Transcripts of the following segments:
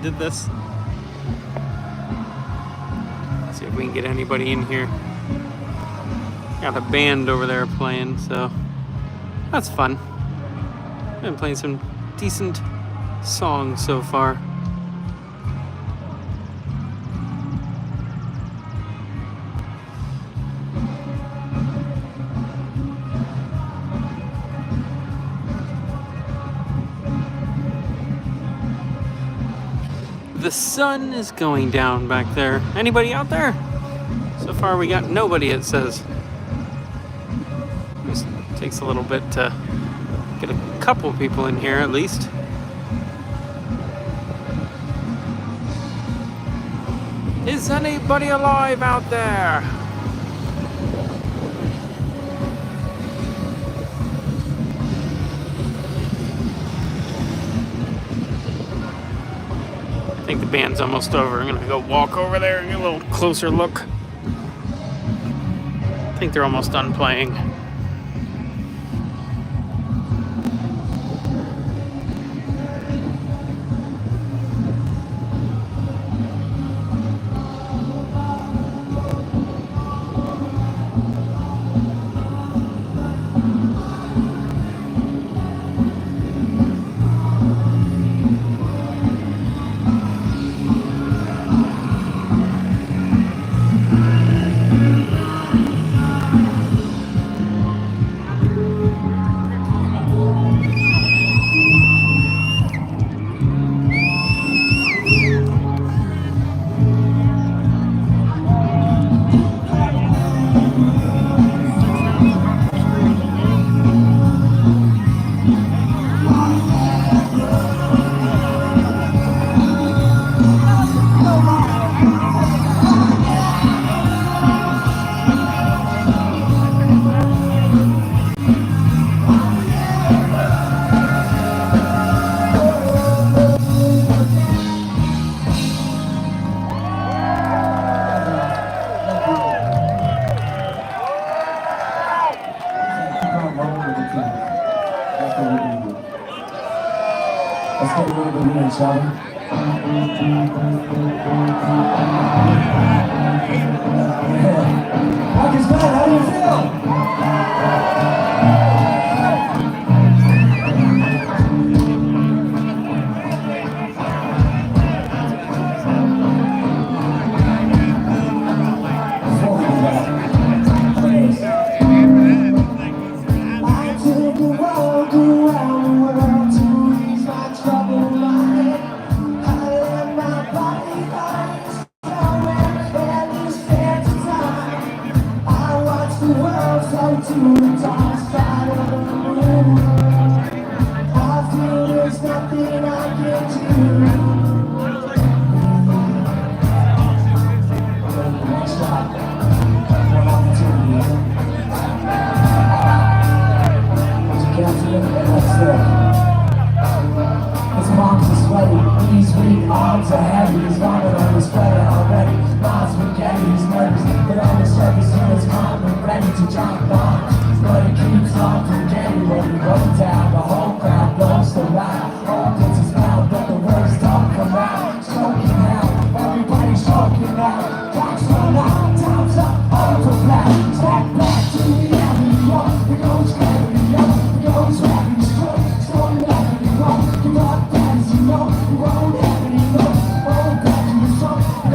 did this. Let's see if we can get anybody in here. Got a band over there playing, so that's fun. Been playing some decent songs so far. The sun is going down back there. Anybody out there? So far we got nobody, it says. Just takes a little bit to get a couple people in here at least. Is anybody alive out there? I think the band's almost over. I'm gonna go walk over there and get a little closer look. I think they're almost done playing. Let's get a little bit in, shall we? Marcus, Glen, how do you feel? To the dark side of the moon, I feel there's nothing I can do. Next shot, one opportunity. As you can't see it, that's there. His mom's are sweaty, these weak arms are heavy. His vomit on his sweater already. Mom's spaghetti, he's nervous, but on the surface he was calm and ready to drop bombs. But it keeps on forgetting when he goes down. The whole crowd goes to loud. Opens his mouth, but the words don't come out. Choking out, everybody's choking out. Clocks run out, time's up, overlap. Step back to reality, yo. It goes gravity, yo. It goes rapid, strong gravity, yo. Give up that as you know. You won't have any more. Roll back to the sun.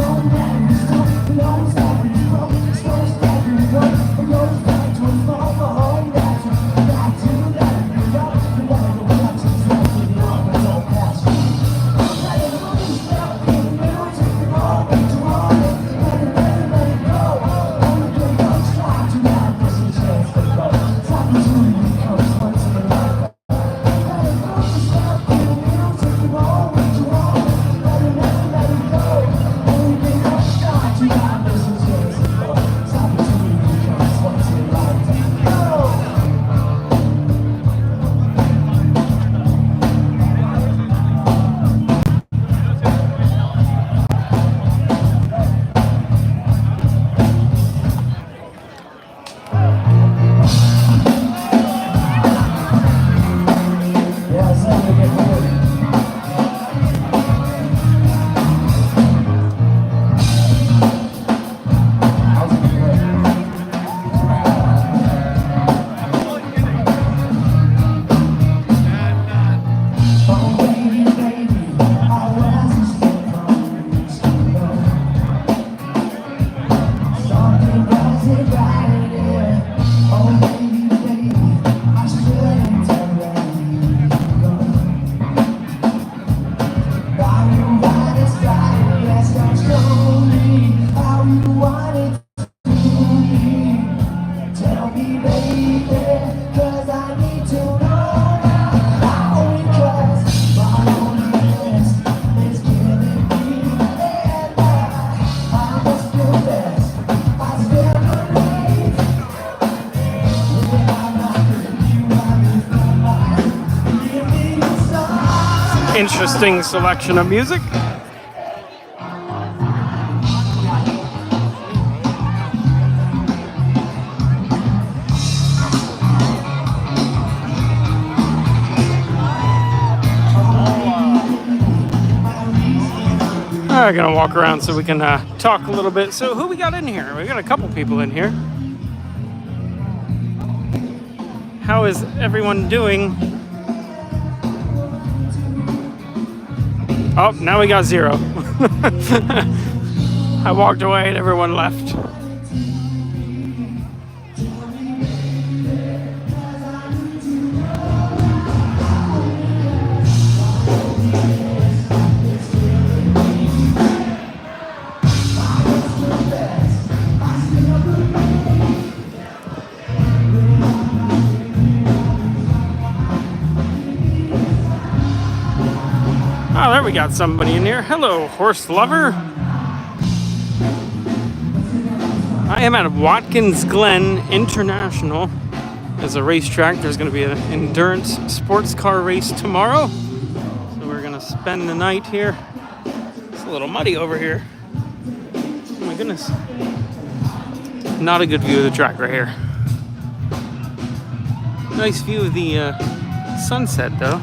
interesting selection of music. I'm gonna walk around so we can talk a little bit. So who we got in here? We got a couple people in here. How is everyone doing? Oh, now we got 0. I walked away and everyone left. Oh, there we got somebody in here. Hello, horse lover. I am at Watkins Glen International. As a racetrack, there's going to be an endurance sports car race tomorrow. So we're going to spend the night here. It's a little muddy over here. Oh my goodness. Not a good view of the track right here. Nice view of the sunset though.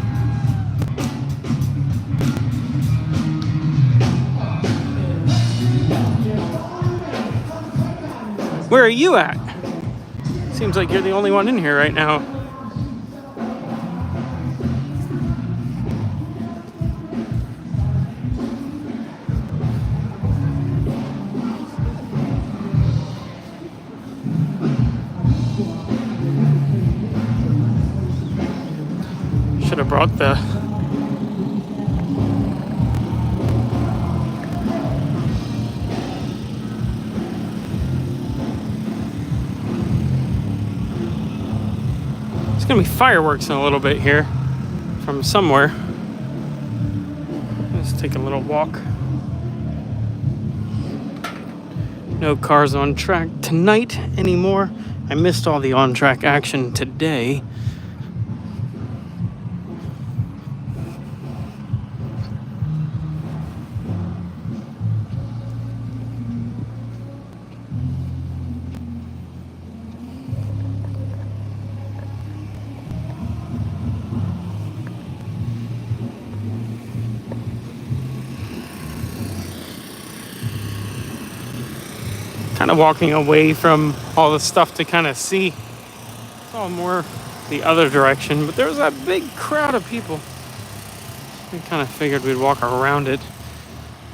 Where are you at? Seems like you're the only one in here right now. Should have brought the There's gonna be fireworks in a little bit here from somewhere. Let's take a little walk. No cars on track tonight anymore. I missed all the on-track action today. Kind of walking away from all the stuff to kind of see. It's all more the other direction, but there was that big crowd of people. We kind of figured we'd walk around it.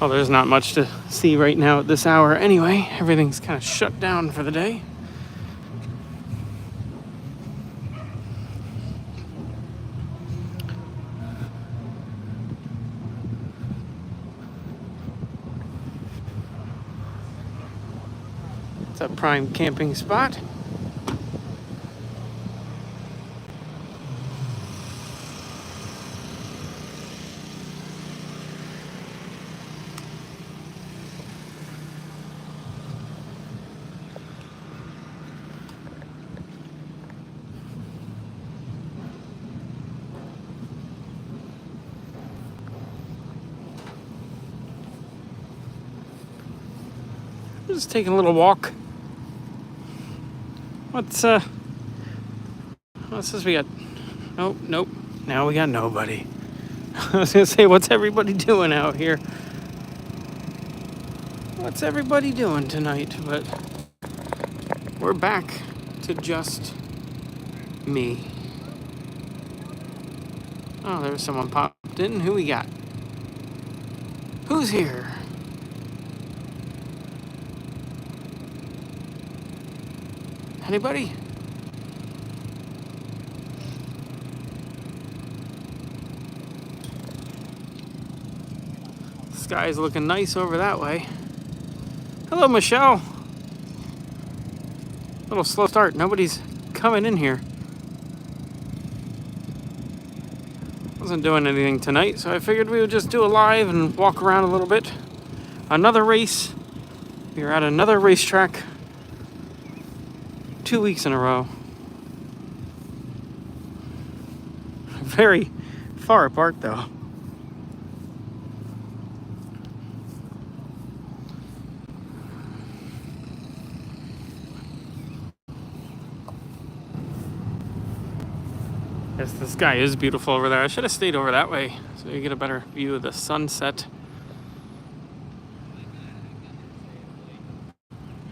Well, there's not much to see right now at this hour anyway. Everything's kind of shut down for the day. It's a prime camping spot. Just taking a little walk. What's this we got? Nope. Now we got nobody. I was gonna say, what's everybody doing out here? What's everybody doing tonight? But we're back to just me. Oh, there's someone popped in. Who we got? Who's here? Anybody? Sky's looking nice over that way. Hello, Michelle. Little slow start. Nobody's coming in here. Wasn't doing anything tonight, so I figured we would just do a live and walk around a little bit. Another race. We are at another racetrack. 2 weeks in a row. Very far apart though. Yes, the sky is beautiful over there. I should have stayed over that way so you get a better view of the sunset.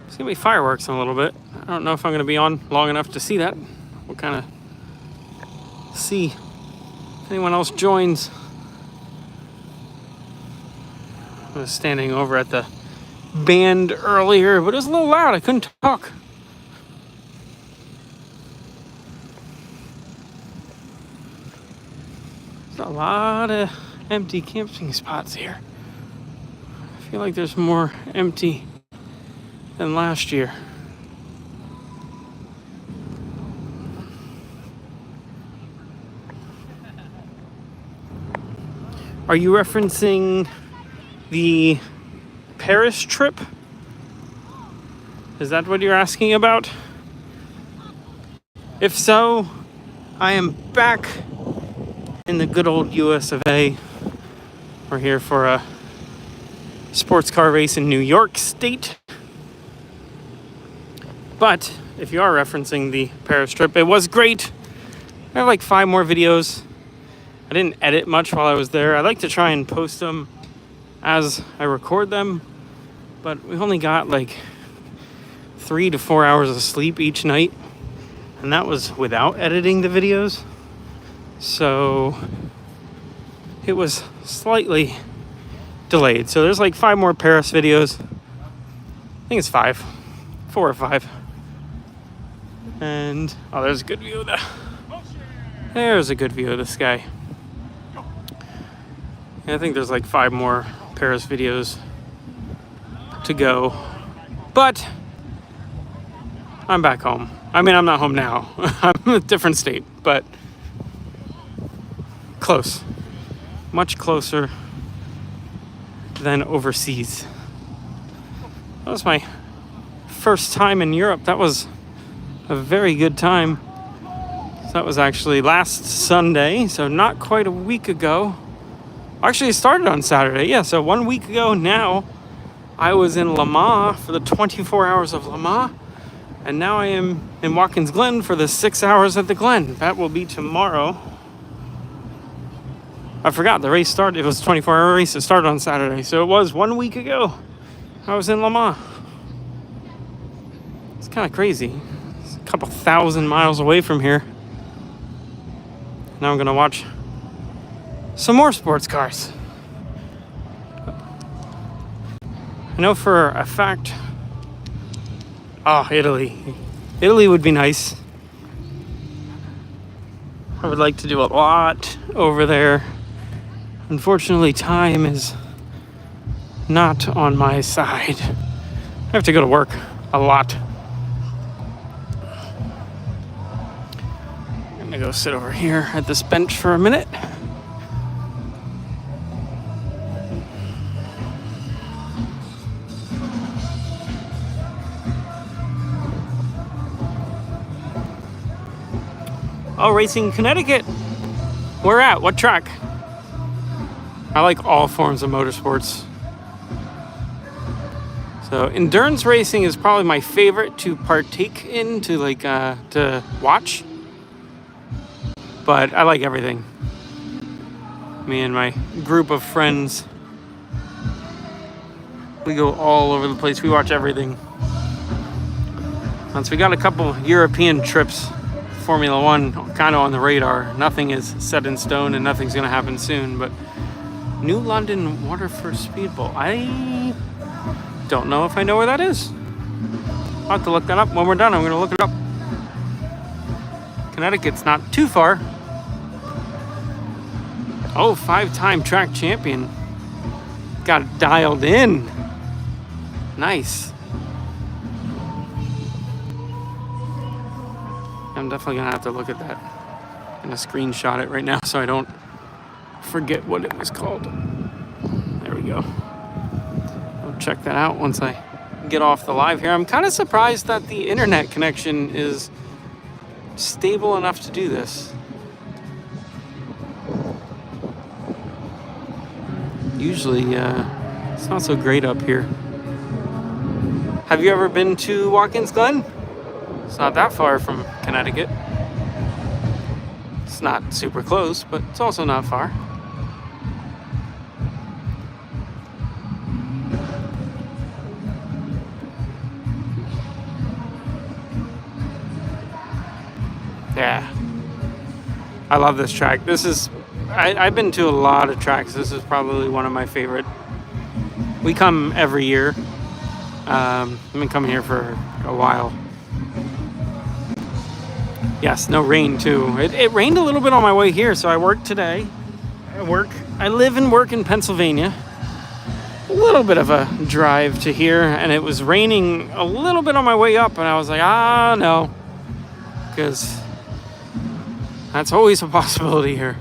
It's gonna be fireworks in a little bit. I don't know if I'm gonna be on long enough to see that. We'll kind of see if anyone else joins. I was standing over at the band earlier, but it was a little loud. I couldn't talk. There's a lot of empty camping spots here. I feel like there's more empty than last year. Are you referencing the Paris trip? Is that what you're asking about? If so, I am back in the good old US of A. We're here for a sports car race in New York State. But if you are referencing the Paris trip, it was great. I have like 5 more videos. I didn't edit much while I was there. I like to try and post them as I record them, but we've only got like 3 to 4 hours of sleep each night, and that was without editing the videos. So it was slightly delayed. So there's like 5 more Paris videos. I think it's 4 or 5. And oh, there's a good view of there's a good view of the sky. And I think there's like 5 more Paris videos to go. But I'm back home. I mean, I'm not home now. I'm in a different state, but close. Much closer than overseas. That was my first time in Europe. That was a very good time. So that was actually last Sunday, so not quite a week ago. Actually, it started on Saturday. Yeah, so 1 week ago now, I was in Le Mans for the 24 hours of Le Mans. And now I am in Watkins Glen for the 6 hours at the Glen. That will be tomorrow. I forgot the race started. It was a 24-hour race. It started on Saturday. So it was 1 week ago. I was in Le Mans. It's kind of crazy. It's a couple thousand miles away from here. Now I'm going to watch some more sports cars. I know for a fact... Oh, Italy. Italy would be nice. I would like to do a lot over there. Unfortunately, time is not on my side. I have to go to work a lot. I'm gonna go sit over here at this bench for a minute. Oh, Racing Connecticut. Where at? What track? I like all forms of motorsports. So endurance racing is probably my favorite to partake in, to watch. But I like everything. Me and my group of friends, we go all over the place. We watch everything. Once we got a couple European trips, Formula One kind of on the radar. Nothing is set in stone and nothing's going to happen soon, but New London Waterford Speedboat. I don't know if I know where that is. I'll have to look that up. When we're done, I'm going to look it up. Connecticut's not too far. Oh, 5-time track champion. Got it dialed in. Nice. I'm definitely going to have to look at that. I'm going to screenshot it right now so I don't forget what it was called. There we go. I'll check that out once I get off the live here. I'm kind of surprised that the internet connection is stable enough to do this. Usually, it's not so great up here. Have you ever been to Watkins Glen? It's not that far from Connecticut. It's not super close, but it's also not far. Yeah. I love this track. This is... I've been to a lot of tracks. This is probably one of my favorite. We come every year. I've been coming here for a while. Yes, no rain too. It rained a little bit on my way here, so I worked today. I live and work in Pennsylvania. A little bit of a drive to here, and it was raining a little bit on my way up, and I was like, no. Because that's always a possibility here.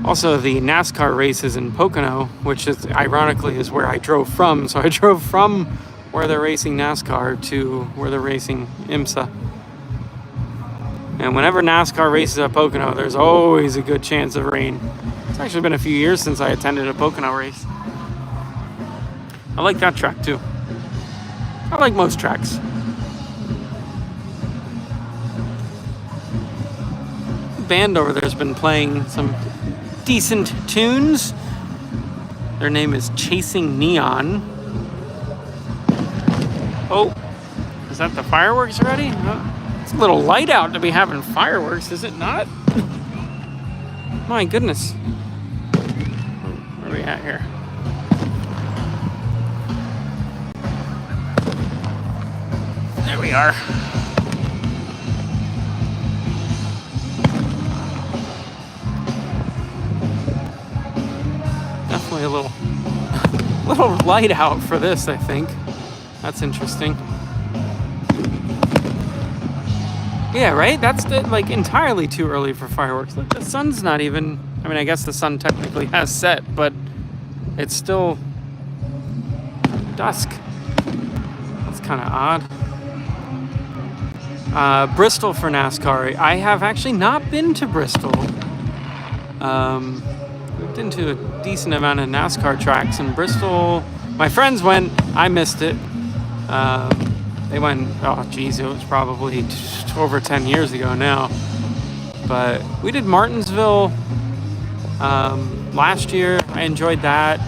Also, the NASCAR races in Pocono, which is ironically is where I drove from. So I drove from where they're racing NASCAR to where they're racing IMSA. And whenever NASCAR races at Pocono, there's always a good chance of rain. It's actually been a few years since I attended a Pocono race. I like that track too. I like most tracks. The band over there has been playing some decent tunes. Their name is Chasing Neon. Oh, is that the fireworks already? It's a little light out to be having fireworks, is it not? My goodness. Where are we at here? There we are. Definitely a little light out for this, I think. That's interesting. Yeah, right? That's like entirely too early for fireworks. Look, the sun's not even... I mean, I guess the sun technically has set, but it's still dusk. That's kind of odd. Bristol for NASCAR. I have actually not been to Bristol. We've been to a decent amount of NASCAR tracks in Bristol. My friends went. I missed it. They went, oh geez, it was probably over 10 years ago now. But we did Martinsville last year. I enjoyed that.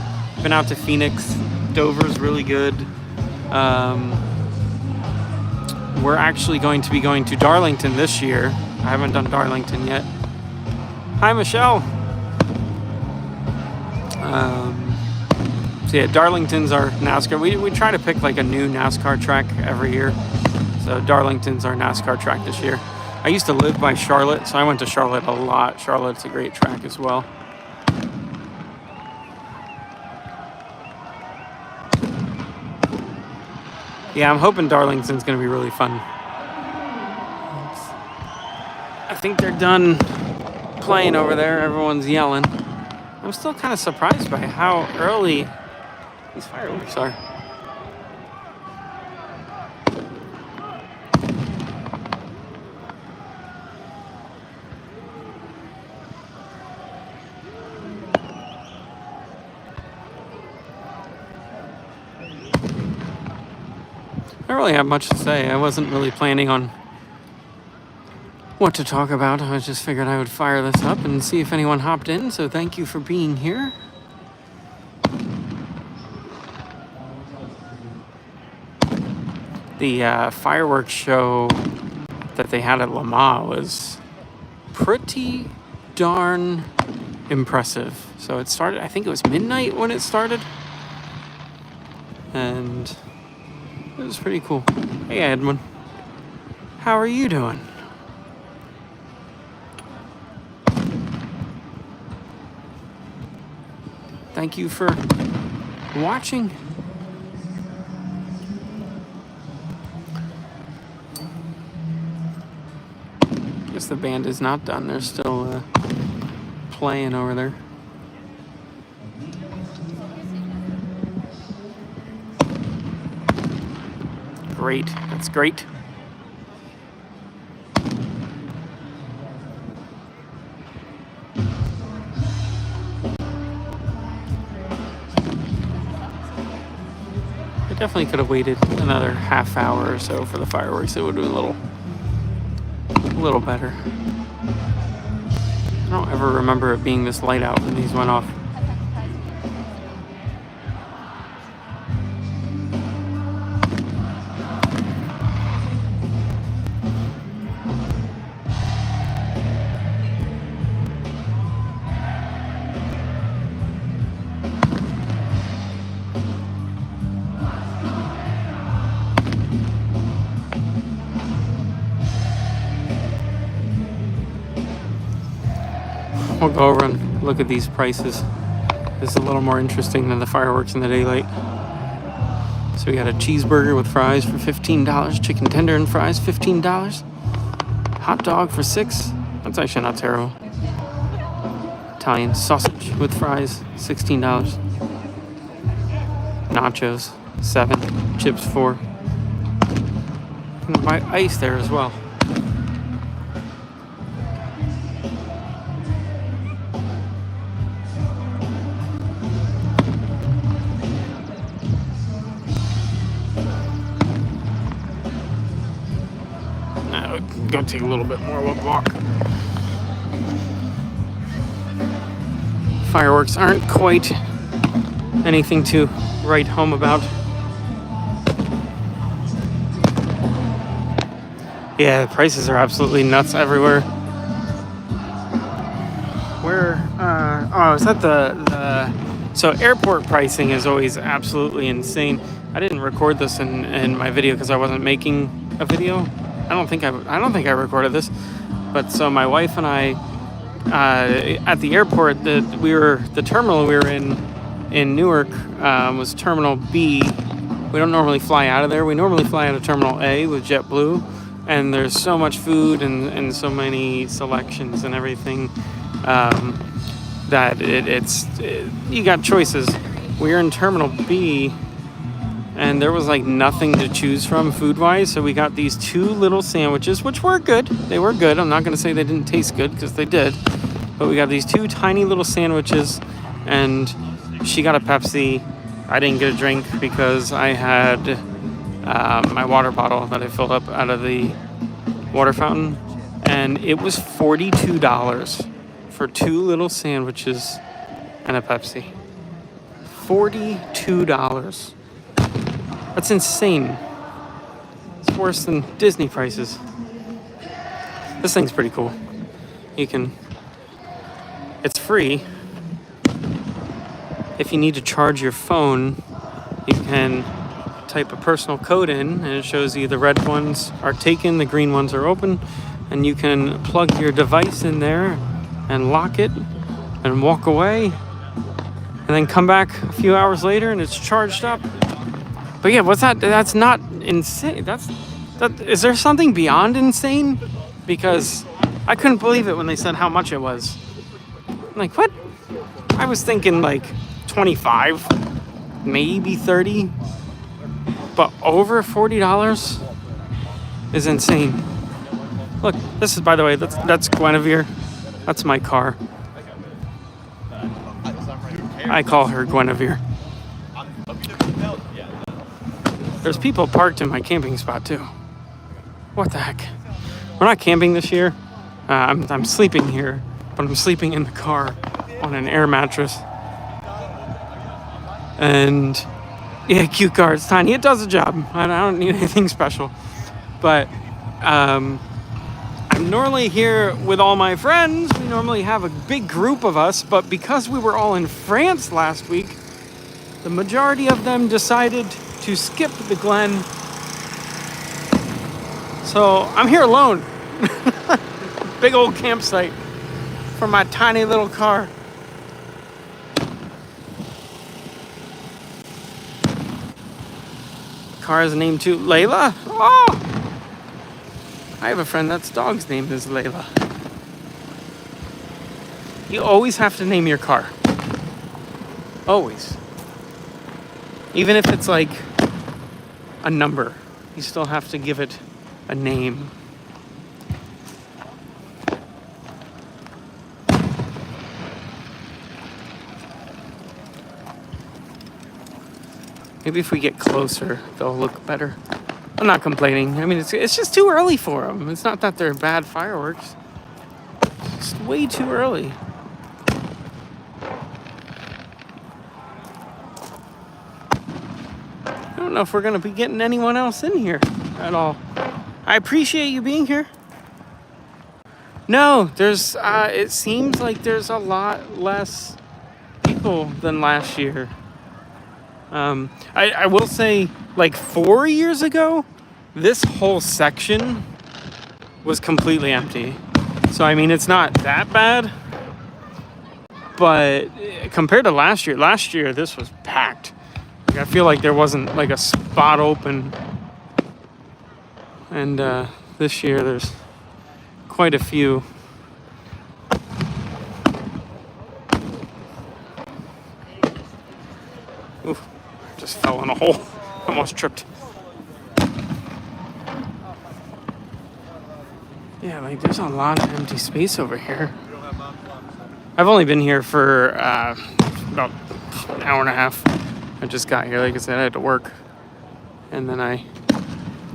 Been out to Phoenix. Dover's really good. We're actually going to be going to Darlington this year. I haven't done Darlington yet. Hi, Michelle. So yeah, Darlington's our NASCAR. We try to pick like a new NASCAR track every year. So Darlington's our NASCAR track this year. I used to live by Charlotte, so I went to Charlotte a lot. Charlotte's a great track as well. Yeah, I'm hoping Darlington's going to be really fun. I think they're done playing over there. Everyone's yelling. I'm still kind of surprised by how early these fireworks are. I don't really have much to say. I wasn't really planning on what to talk about. I just figured I would fire this up and see if anyone hopped in, so thank you for being here. The fireworks show that they had at Le Mans was pretty darn impressive. So it started, I think it was midnight when it started. And it was pretty cool. Hey, Edwin. How are you doing? Thank you for watching. Guess the band is not done. They're still playing over there. Great. That's great. I definitely could have waited another half hour or so for the fireworks. It would have been a little better. don't ever remember it being this light out when these went off. We'll go over and look at these prices. This is a little more interesting than the fireworks in the daylight. So we got a cheeseburger with fries for $15, chicken tender and fries $15, hot dog for $6. That's actually not terrible. Italian sausage with fries $16, nachos $7, chips $4. I'm gonna buy ice there as well. Go take a little bit more of a walk. Fireworks aren't quite anything to write home about. Yeah, the prices are absolutely nuts everywhere. Is that the so airport pricing is always absolutely insane. I didn't record this in my video because I wasn't making a video. I don't think I recorded this, but so my wife and I at the airport the terminal we were in Newark was Terminal B. We don't normally fly out of there. We normally fly out of Terminal A with JetBlue, and there's so much food and so many selections and everything that you got choices. We were in Terminal B. And there was like nothing to choose from food-wise, so we got these two little sandwiches, which were good. They were good. I'm not going to say they didn't taste good, because they did. But we got these two tiny little sandwiches, and she got a Pepsi. I didn't get a drink because I had my water bottle that I filled up out of the water fountain. And it was $42 for two little sandwiches and a Pepsi. $42. That's insane. It's worse than Disney prices. This thing's pretty cool. It's free. If you need to charge your phone, you can type a personal code in, and it shows you the red ones are taken, the green ones are open, and you can plug your device in there and lock it and walk away, and then come back a few hours later and it's charged up. But yeah, what's that? That's not insane. Is there something beyond insane? Because I couldn't believe it when they said how much it was. I'm like, what? I was thinking like 25, maybe 30, but over $40 is insane. Look, this is, by the way, that's Guinevere. That's my car. I call her Guinevere. There's people parked in my camping spot too. What the heck? We're not camping this year. I'm sleeping here, but I'm sleeping in the car on an air mattress. And yeah, cute car. It's tiny. It does the job. I don't need anything special. But I'm normally here with all my friends. We normally have a big group of us, but because we were all in France last week, the majority of them decided to skip the Glen. So I'm here alone. Big old campsite for my tiny little car. Car is named too Layla. Oh, I have a friend that's dog's name is Layla. You always have to name your car. Always. Even if it's like a number, you still have to give it a name. Maybe if we get closer, they'll look better. I'm not complaining. I mean, it's just too early for them. It's not that they're bad fireworks. It's way too early. I don't know if we're gonna be getting anyone else in here at all. I appreciate you being here. No, there's, it seems like there's a lot less people than last year. I will say, like 4 years ago, this whole section was completely empty. So, I mean, it's not that bad. But compared to last year, this was packed. Like, I feel like there wasn't like a spot open. And this year, there's quite a few. Oof, just fell in a hole. Almost tripped. Yeah, like there's a lot of empty space over here. I've only been here for about an hour and a half. I just got here, like I said, I had to work. And then I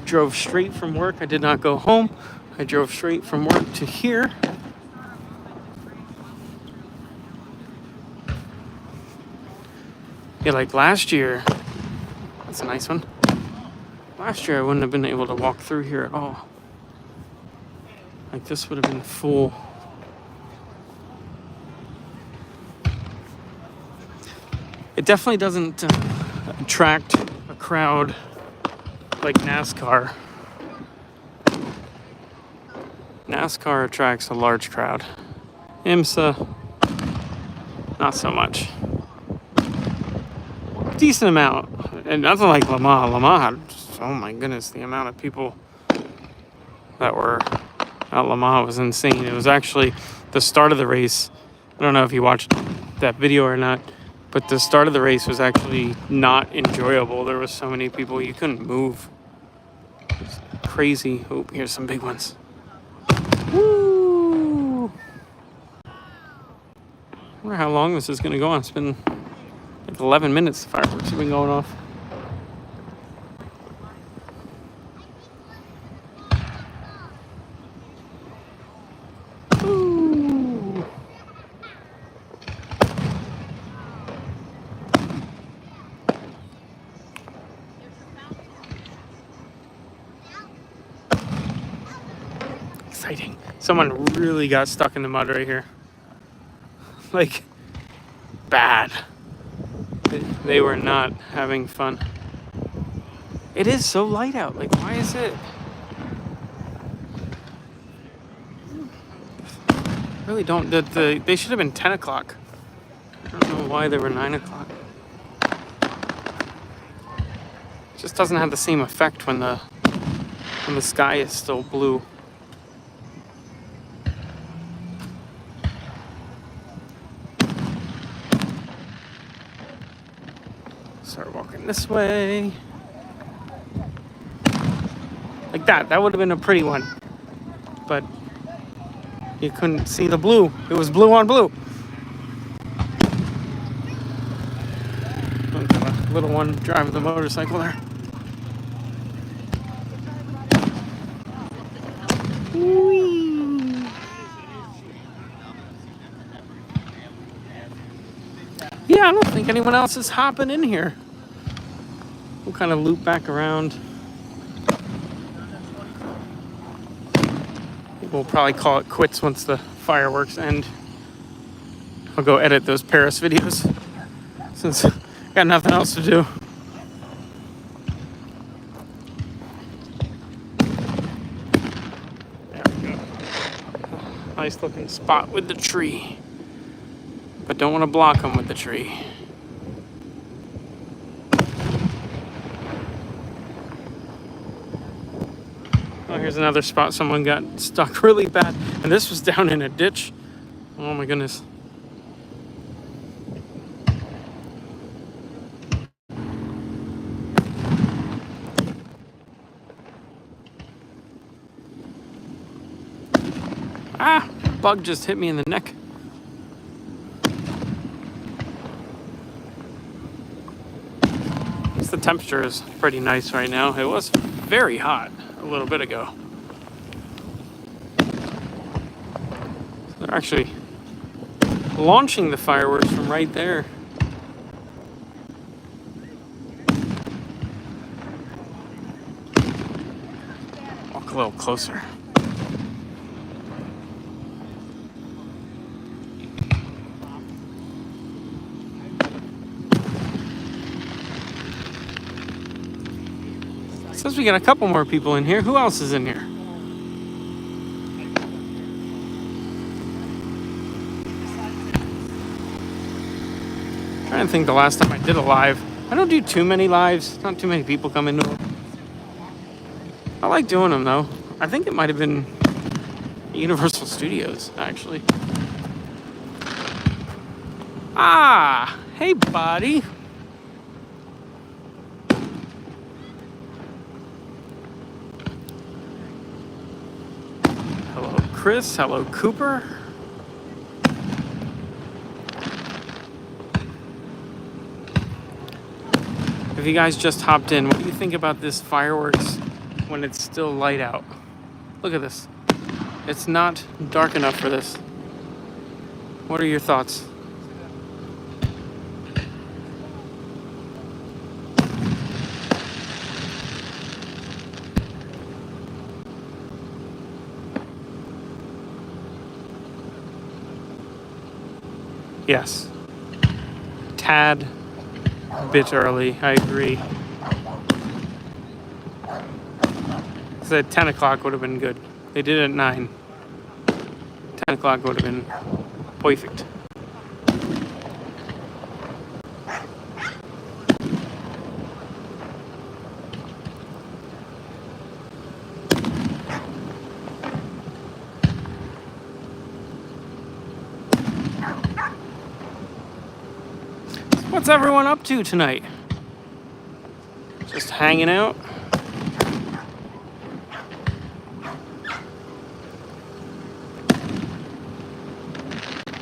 drove straight from work. I did not go home. I drove straight from work to here. Yeah, like last year, that's a nice one. Last year I wouldn't have been able to walk through here at all. Like this would have been full. It definitely doesn't attract a crowd like NASCAR. NASCAR attracts a large crowd. IMSA, not so much. Decent amount, and nothing like Le Mans. Le Mans had, oh my goodness, the amount of people that were at Le Mans was insane. It was actually the start of the race. I don't know if you watched that video or not, but the start of the race was actually not enjoyable. There was so many people you couldn't move. It was crazy. Oh, here's some big ones. Woo! I wonder how long this is going to go on. It's been like 11 minutes. The fireworks have been going off. Ooh. Exciting. Someone really got stuck in the mud right here. Like, bad. They were not having fun. It is so light out. Like, why is it? Really don't. They should have been 10 o'clock. I don't know why they were 9 o'clock. It just doesn't have the same effect when the sky is still blue. Start walking this way. Like that. That would have been a pretty one. But you couldn't see the blue. It was blue on blue. A little one driving the motorcycle there. Whee. Yeah, I don't think anyone else is hopping in here. We'll kind of loop back around. We'll probably call it quits once the fireworks end. I'll go edit those Paris videos since I got nothing else to do. There we go. Nice looking spot with the tree. But don't want to block them with the tree. Oh, here's another spot someone got stuck really bad. And this was down in a ditch. Oh my goodness. Ah, bug just hit me in the neck. The temperature is pretty nice right now. It was very hot a little bit ago. So They're actually launching the fireworks from right there. Walk a little closer. Says we got a couple more people in here. Who else is in here? Trying to think the last time I did a live. I don't do too many lives. Not too many people come into them. I like doing them though. I think it might have been Universal Studios actually. Ah, hey buddy. Hello Chris, hello Cooper. If you guys just hopped in, what do you think about this fireworks when it's still light out? Look at this. It's not dark enough for this. What are your thoughts? Yes. Tad bit early, I agree. Said 10 o'clock would have been good. They did it at 9. 10 o'clock would have been perfect. What's everyone up to tonight? Just hanging out?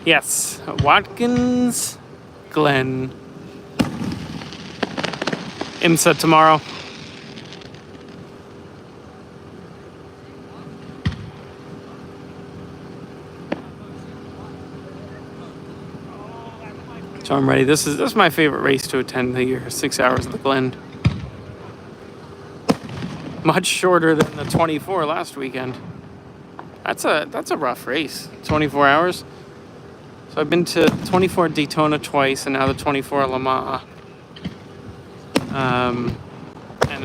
Yes, Watkins, Glen. IMSA tomorrow. So I'm ready. This is my favorite race to attend the year. 6 hours of the Glen. Much shorter than the 24 last weekend. That's a rough race. 24 hours. So I've been to 24 Daytona twice, and now the 24 Le Mans. And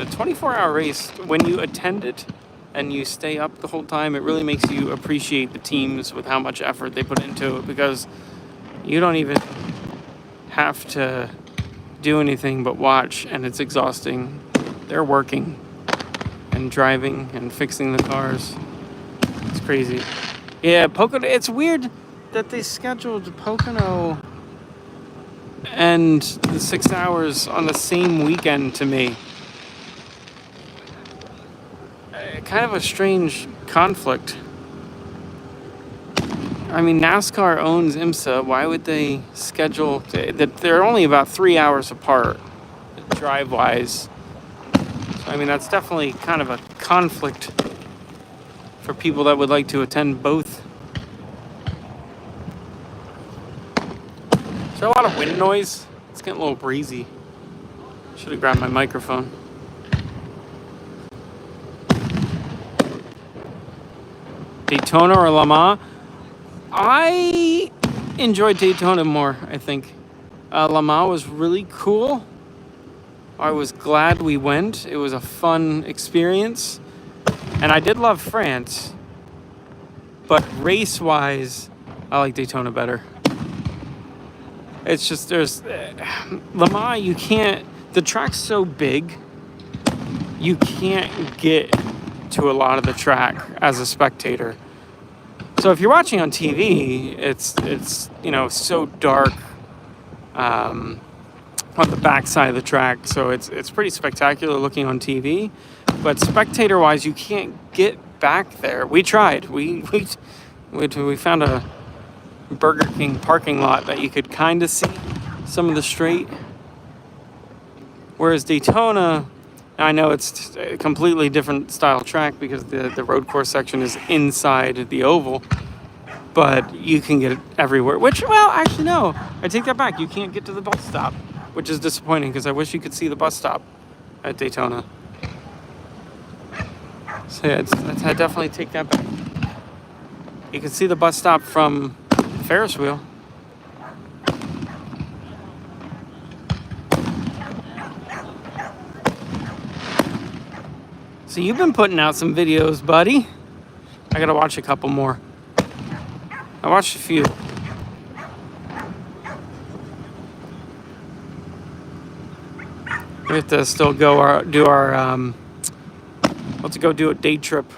a 24-hour race, when you attend it and you stay up the whole time, it really makes you appreciate the teams with how much effort they put into it, because you don't even have to do anything but watch, and it's exhausting. They're working and driving and fixing the cars. It's crazy. Yeah, Pocono. It's weird that they scheduled Pocono and the 6 hours on the same weekend to me. Kind of a strange conflict. I mean, NASCAR owns IMSA. Why would they schedule that? They're only about 3 hours apart, drive-wise. So, I mean, that's definitely kind of a conflict for people that would like to attend both. Is there a lot of wind noise? It's getting a little breezy. Should have grabbed my microphone. Daytona or Le Mans? I enjoyed Daytona more, I think. Le Mans was really cool. I was glad we went. It was a fun experience. And I did love France. But race-wise, I like Daytona better. It's just, there's... Le Mans, you can't... The track's so big, you can't get to a lot of the track as a spectator. So if you're watching on TV, it's so dark on the back side of the track, so it's pretty spectacular looking on TV. But spectator-wise, you can't get back there. We tried. We found a Burger King parking lot that you could kind of see some of the straight. Whereas Daytona, I know it's a completely different style track because the road course section is inside the oval. but you can get it everywhere. Which, well, actually, no. I take that back. You can't get to the bus stop, which is disappointing because I wish you could see the bus stop at Daytona. So yeah, I definitely take that back. You can see the bus stop from Ferris wheel. So you've been putting out some videos, buddy. I gotta watch a couple more. I watched a few. We have to still go let's go do a day trip.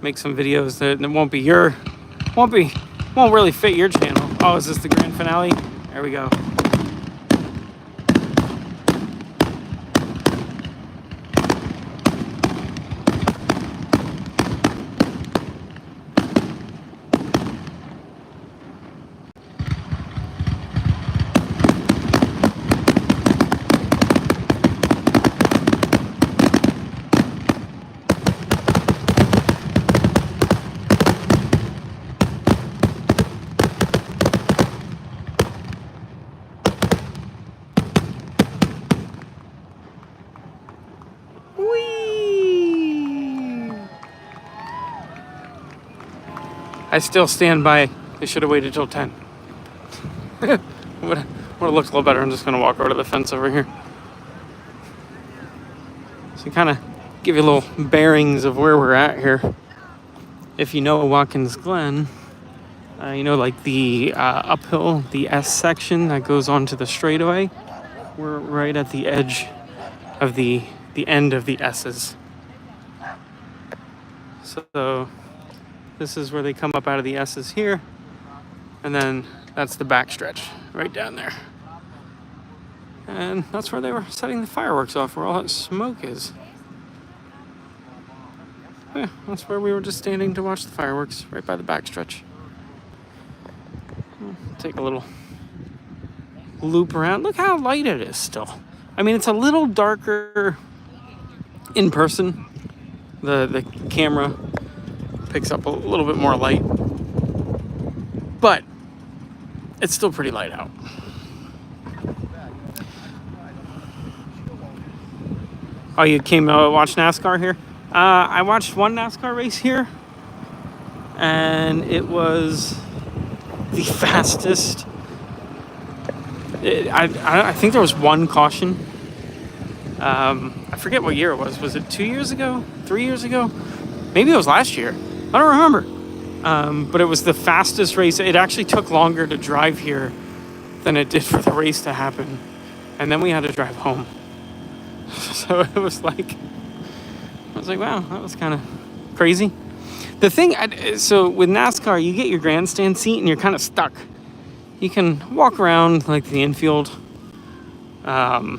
Make some videos that won't really fit your channel. Oh, is this the grand finale? There we go. I still stand by, they should have waited till 10. Would have looked a little better. I'm just going to walk over to the fence over here. So kind of give you a little bearings of where we're at here. If you know Watkins Glen, you know, like the uphill, the S section that goes onto the straightaway. We're right at the edge of the end of the S's. So this is where they come up out of the S's here. And then that's the back stretch right down there. And that's where they were setting the fireworks off, where all that smoke is. Yeah, that's where we were just standing to watch the fireworks, right by the back stretch. Take a little loop around. Look how light it is still. I mean, it's a little darker in person. The camera picks up a little bit more light, but it's still pretty light out. Oh, you came to watch NASCAR here? I watched one NASCAR race here, and it was the fastest. I think there was one caution. I forget what year it was. Was it 2 years ago? 3 years ago? Maybe it was last year. I don't remember. But it was the fastest race. It actually took longer to drive here than it did for the race to happen. And then we had to drive home. So it was like, I was like, wow, that was kind of crazy. The thing, so with NASCAR, you get your grandstand seat and you're kind of stuck. You can walk around like the infield. You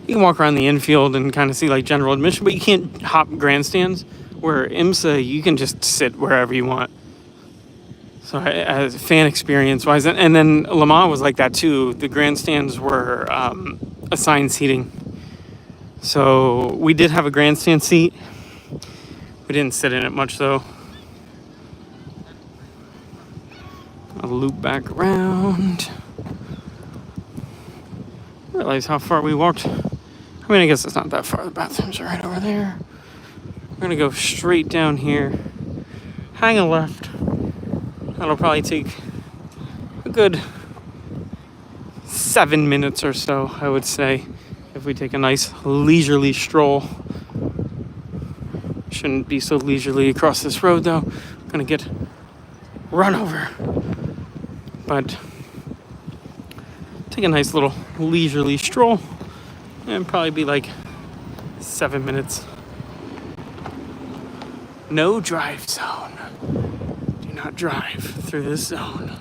can walk around the infield and kind of see like general admission, but you can't hop grandstands. Where IMSA, you can just sit wherever you want. So as fan experience wise, and then Le Mans was like that too. The grandstands were assigned seating. So we did have a grandstand seat. We didn't sit in it much though. I'll loop back around. Realize how far we walked. I mean, I guess it's not that far. The bathrooms are right over there. We're gonna go straight down here, hang a left. That'll probably take a good 7 minutes or so, I would say, if we take a nice leisurely stroll. Shouldn't be so leisurely across this road though. Gonna get run over. But take a nice little leisurely stroll and probably be like 7 minutes. No drive zone. Do not drive through this zone.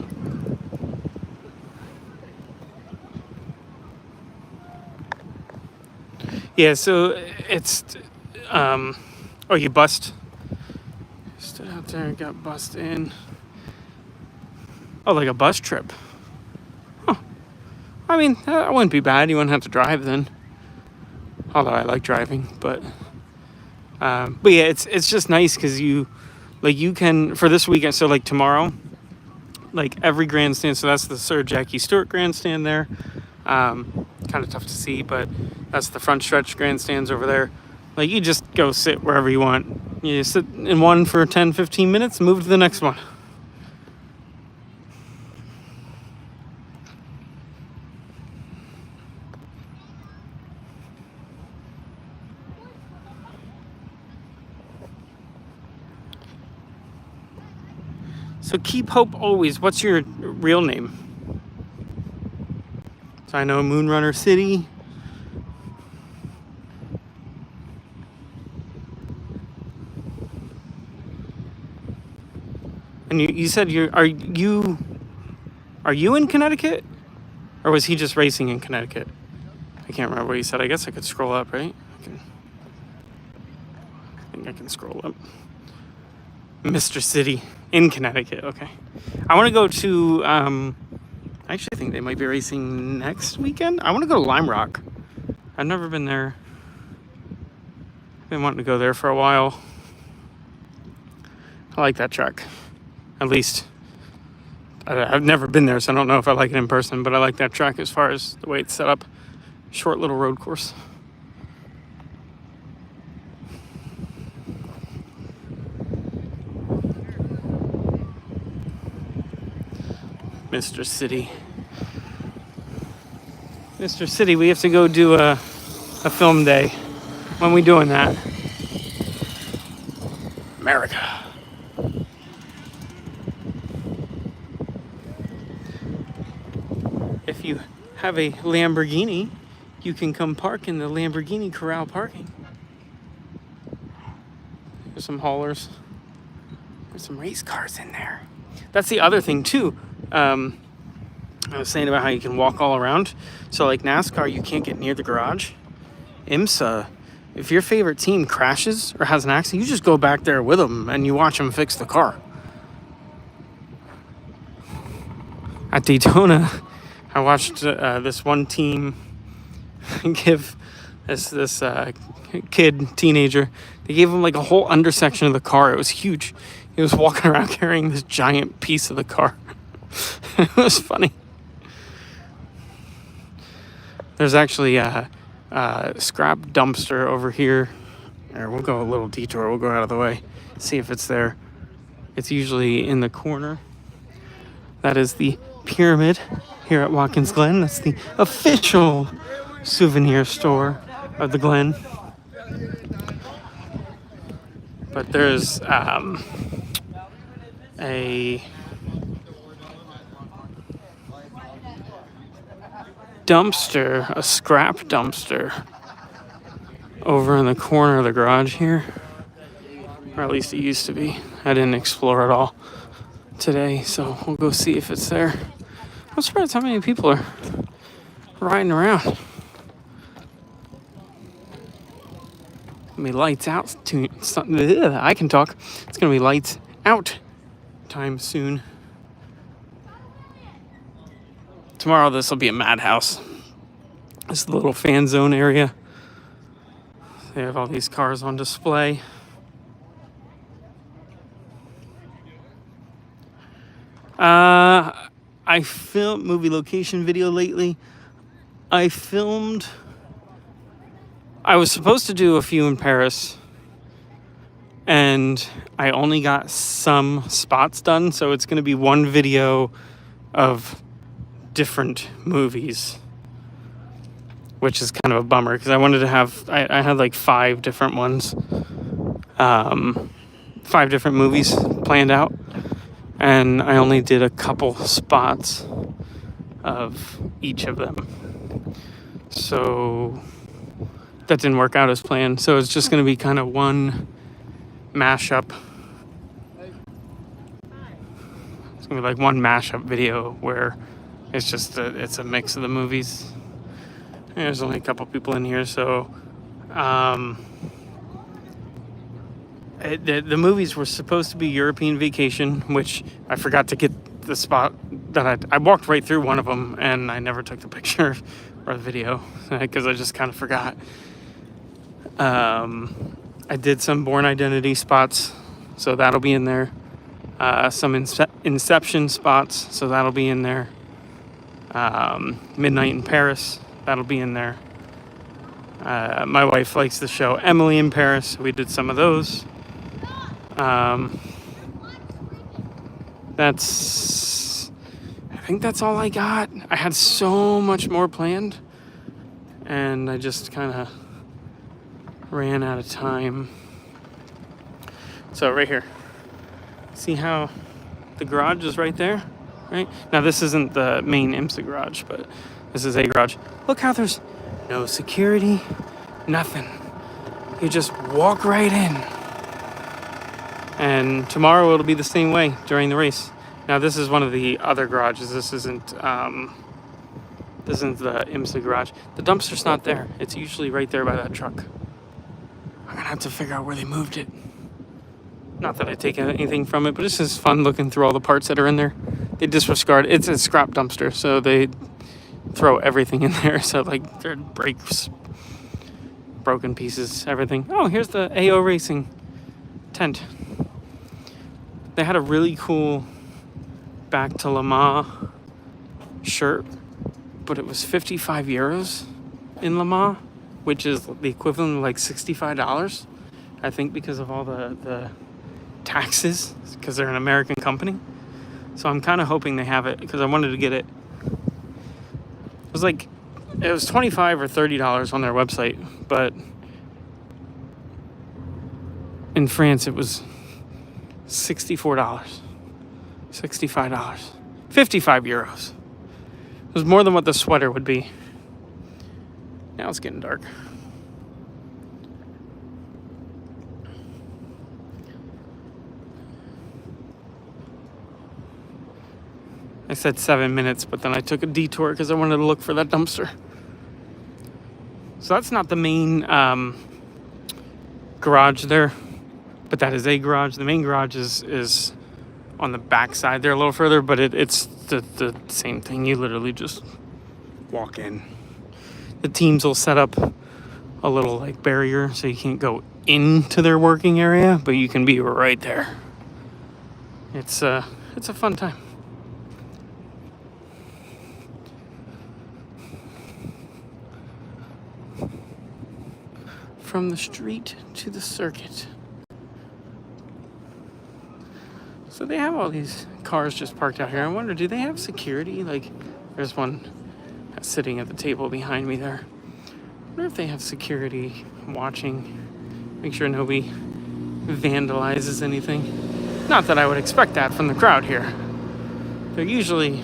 Yeah, so it's, you bust. Stood out there and got bussed in. Oh, like a bus trip. Huh. I mean, that wouldn't be bad. You wouldn't have to drive then. Although I like driving, but yeah, it's just nice because you Like you can, for this weekend, so like tomorrow, like every grandstand, so that's the Sir Jackie Stewart grandstand there. Kind of tough to see, but that's the front stretch grandstands over there. Like you just go sit wherever you want. You sit in one for 10, 15 minutes, move to the next one. So keep hope always. What's your real name? So I know Moonrunner City. And you said are you in Connecticut? Or was he just racing in Connecticut? I can't remember what he said. I guess I could scroll up, right? I think I can scroll up. Mr. City in Connecticut. Okay. I want to go to I actually think they might be racing next weekend. I want to go to Lime Rock. I've never been there. Been wanting to go there for a while. I like that track. At least I've never been there, so I don't know if I like it in person, but I like that track as far as the way it's set up. Short little road course. Mr. City. Mr. City, we have to go do a film day. When are we doing that? America. If you have a Lamborghini, you can come park in the Lamborghini Corral parking. There's some haulers. There's some race cars in there. That's the other thing too. I was saying about how you can walk all around. So like NASCAR, you can't get near the garage. IMSA, if your favorite team crashes or has an accident, you just go back there with them and you watch them fix the car. At Daytona, I watched this one team give this kid, teenager, they gave him like a whole undersection of the car. It was huge. He was walking around carrying this giant piece of the car. It was funny. There's actually a scrap dumpster over here. Or we'll go a little detour. We'll go out of the way. See if it's there. It's usually in the corner. That is the Pyramid here at Watkins Glen. That's the official souvenir store of the Glen. But there's a dumpster, a scrap dumpster over in the corner of the garage here, or at least it used to be. I didn't explore it all today, so we'll go see if it's there. I'm surprised how many people are riding around. Gonna be lights out. I can talk. It's gonna be lights out time soon. Tomorrow this will be a madhouse. This is the little fan zone area. They have all these cars on display. I filmed movie location video lately. I was supposed to do a few in Paris, and I only got some spots done, so it's going to be one video of different movies, which is kind of a bummer because I wanted to have, I had like 5 different ones, 5 different movies planned out, and I only did a couple spots of each of them. So that didn't work out as planned. So it's just going to be kind of one mashup. It's going to be like one mashup video where it's just it's a mix of the movies. And there's only a couple people in here, so the movies were supposed to be European Vacation, which I forgot to get the spot that I walked right through one of them, and I never took the picture or the video because I just kind of forgot. I did some Born Identity spots, so that'll be in there. Some Inception spots, so that'll be in there. Midnight in Paris, that'll be in there. My wife likes the show Emily in Paris. We did some of those. I think that's all I got. I had so much more planned, and I just kind of ran out of time. So right here, see how the garage is right there? Right? Now this isn't the main IMSA garage, but this is a garage. Look how there's no security, nothing. You just walk right in. And tomorrow it'll be the same way during the race. Now this is one of the other garages. This isn't the IMSA garage. The dumpster's not there. It's usually right there by that truck. I'm gonna have to figure out where they moved it. Not that I take anything from it, but it's just fun looking through all the parts that are in there. They disregard. It's a scrap dumpster, so they throw everything in there. So like their brakes, broken pieces, everything. Oh, here's the AO Racing tent. They had a really cool Back to Le Mans shirt, but it was 55 euros in Le Mans, which is the equivalent of like $65, I think, because of all the taxes, because they're an American company. So I'm kind of hoping they have it, because I wanted to get it. It was $25 or $30 on their website, but in France it was $64, $65, 55 euros. It was more than what the sweater would be. Now it's getting dark. I said 7 minutes, but then I took a detour because I wanted to look for that dumpster. So that's not the main garage there, but that is a garage. The main garage is on the back side there a little further, but it's the same thing. You literally just walk in. The teams will set up a little like barrier so you can't go into their working area, but you can be right there. It's a fun time. From the street to the circuit. So they have all these cars just parked out here. I wonder, do they have security? Like, there's one sitting at the table behind me there. I wonder if they have security watching, make sure nobody vandalizes anything. Not that I would expect that from the crowd here. They're usually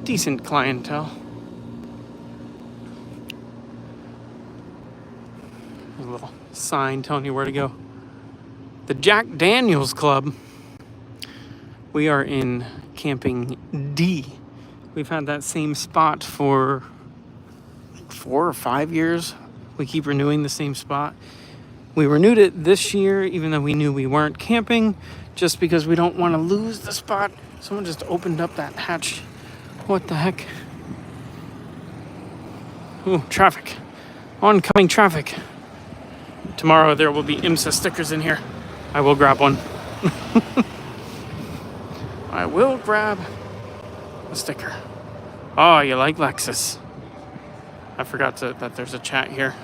decent clientele. A little sign telling you where to go. The Jack Daniels Club. We are in camping D. We've had that same spot for like 4 or 5 years. We keep renewing the same spot. We renewed it this year, even though we knew we weren't camping, just because we don't want to lose the spot. Someone just opened up that hatch. What the heck? Ooh, traffic. Oncoming traffic. Tomorrow there will be IMSA stickers in here. I will grab one. I will grab a sticker. Oh, you like Lexus? I forgot that there's a chat here.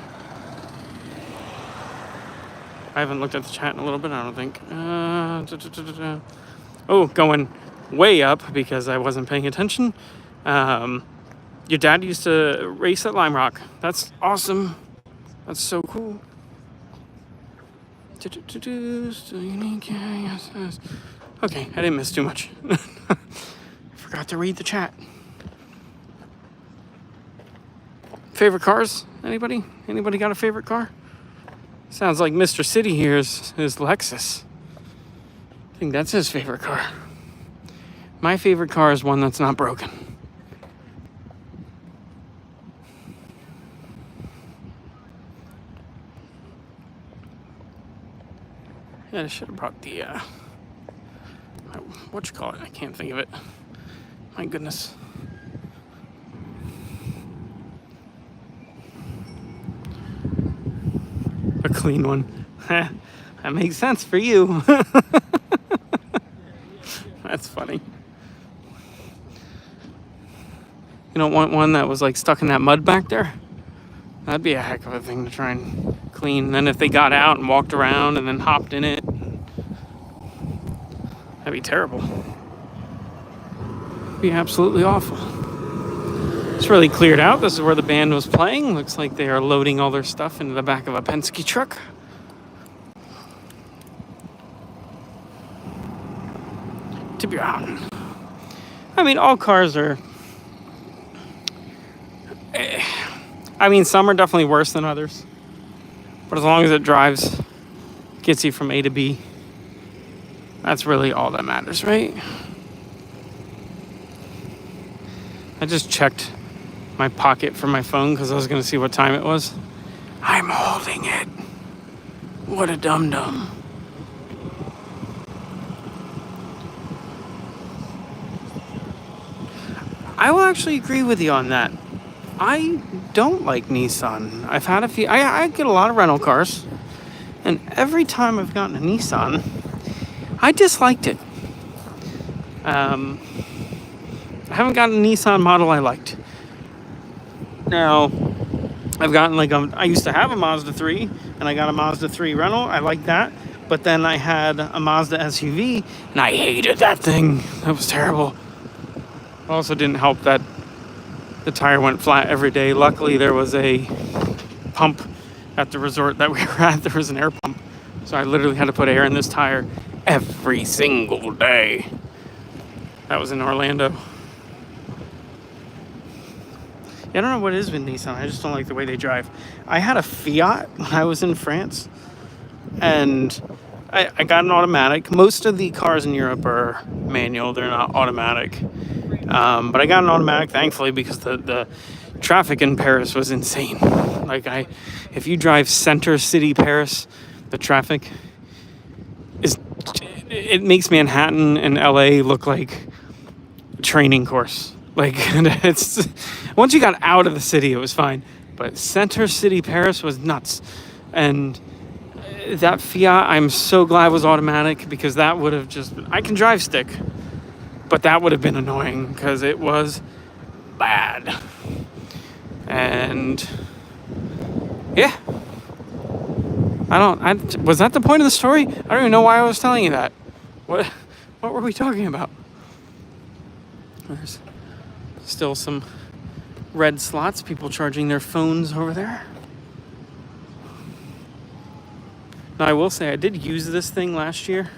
I haven't looked at the chat in a little bit, I don't think. Oh, going way up because I wasn't paying attention. Your dad used to race at Lime Rock. That's awesome. That's so cool. Still unique. Yes. Okay, I didn't miss too much. I forgot to read the chat. Favorite cars? Anybody? Anybody got a favorite car? Sounds like Mr. City here is Lexus. I think that's his favorite car. My favorite car is one that's not broken. Yeah, I should have brought the, whatchamacallit? I can't think of it. My goodness. A clean one. That makes sense for you. That's funny. You don't want one that was like stuck in that mud back there? That'd be a heck of a thing to try and clean. And then if they got out and walked around and then hopped in it, that'd be terrible. It'd be absolutely awful. It's really cleared out. This is where the band was playing. Looks like they are loading all their stuff into the back of a Penske truck. To be honest, I mean, all cars are. I mean, some are definitely worse than others. But as long as it drives, gets you from A to B, that's really all that matters, right? I just checked my pocket for my phone because I was going to see what time it was. I'm holding it. What a dum-dum. I will actually agree with you on that. I don't like Nissan. I've had a few. I get a lot of rental cars, and every time I've gotten a Nissan, I disliked it. I haven't gotten a Nissan model I liked. Now, I've gotten I used to have a Mazda 3, and I got a Mazda 3 rental. I liked that. But then I had a Mazda SUV, and I hated that thing. That was terrible. Also didn't help that the tire went flat every day. Luckily, there was a pump at the resort that we were at. There was an air pump. So I literally had to put air in this tire every single day. That was in Orlando. Yeah, I don't know what it is with Nissan. I just don't like the way they drive. I had a Fiat when I was in France, and I got an automatic. Most of the cars in Europe are manual. They're not automatic. But I got an automatic, thankfully, because the traffic in Paris was insane. If you drive center city Paris, the traffic it makes Manhattan and LA look like a training course. It's once you got out of the city, it was fine, but center city Paris was nuts. And that Fiat, I'm so glad was automatic, because that would have I can drive stick. But that would have been annoying because it was bad. And yeah. Was that the point of the story? I don't even know why I was telling you that. What were we talking about? There's still some red slots, people charging their phones over there. Now, I will say I did use this thing last year.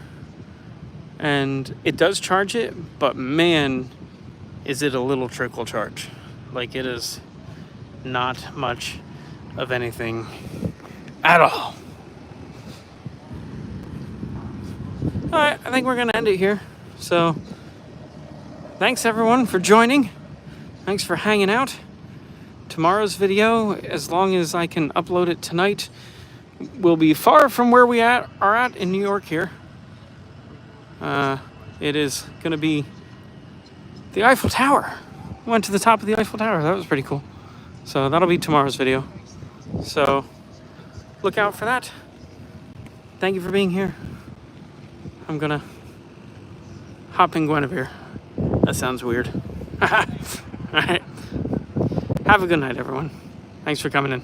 And it does charge it, but man, is it a little trickle charge. It is not much of anything at all. All right, I think we're gonna end it here. So, thanks everyone for joining. Thanks for hanging out. Tomorrow's video, as long as I can upload it tonight, will be far from where we are at in New York here. It is going to be the Eiffel Tower. Went to the top of the Eiffel Tower. That was pretty cool. So that'll be tomorrow's video. So look out for that. Thank you for being here. I'm going to hop in Guinevere. That sounds weird. All right. Have a good night, everyone. Thanks for coming in.